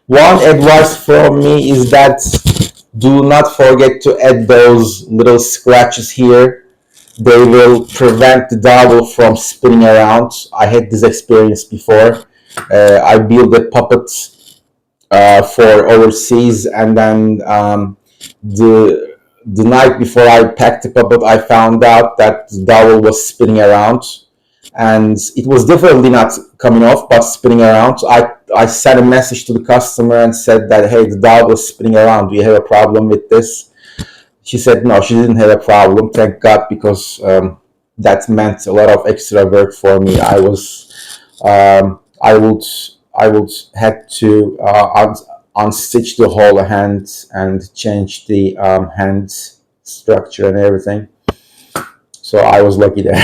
One advice from me is that do not forget to add those little scratches here. They will prevent the dowel from spinning around. I had this experience before. I built a puppet for overseas, and then the night before I packed the puppet, I found out that the dowel was spinning around, and it was definitely not coming off, but spinning around. I sent a message to the customer and said that, hey, the dowel was spinning around. Do you have a problem with this? She said no, she didn't have a problem. Thank God, because that meant a lot of extra work for me. I would had to unstitch the whole hand and change the hand structure and everything. So I was lucky there.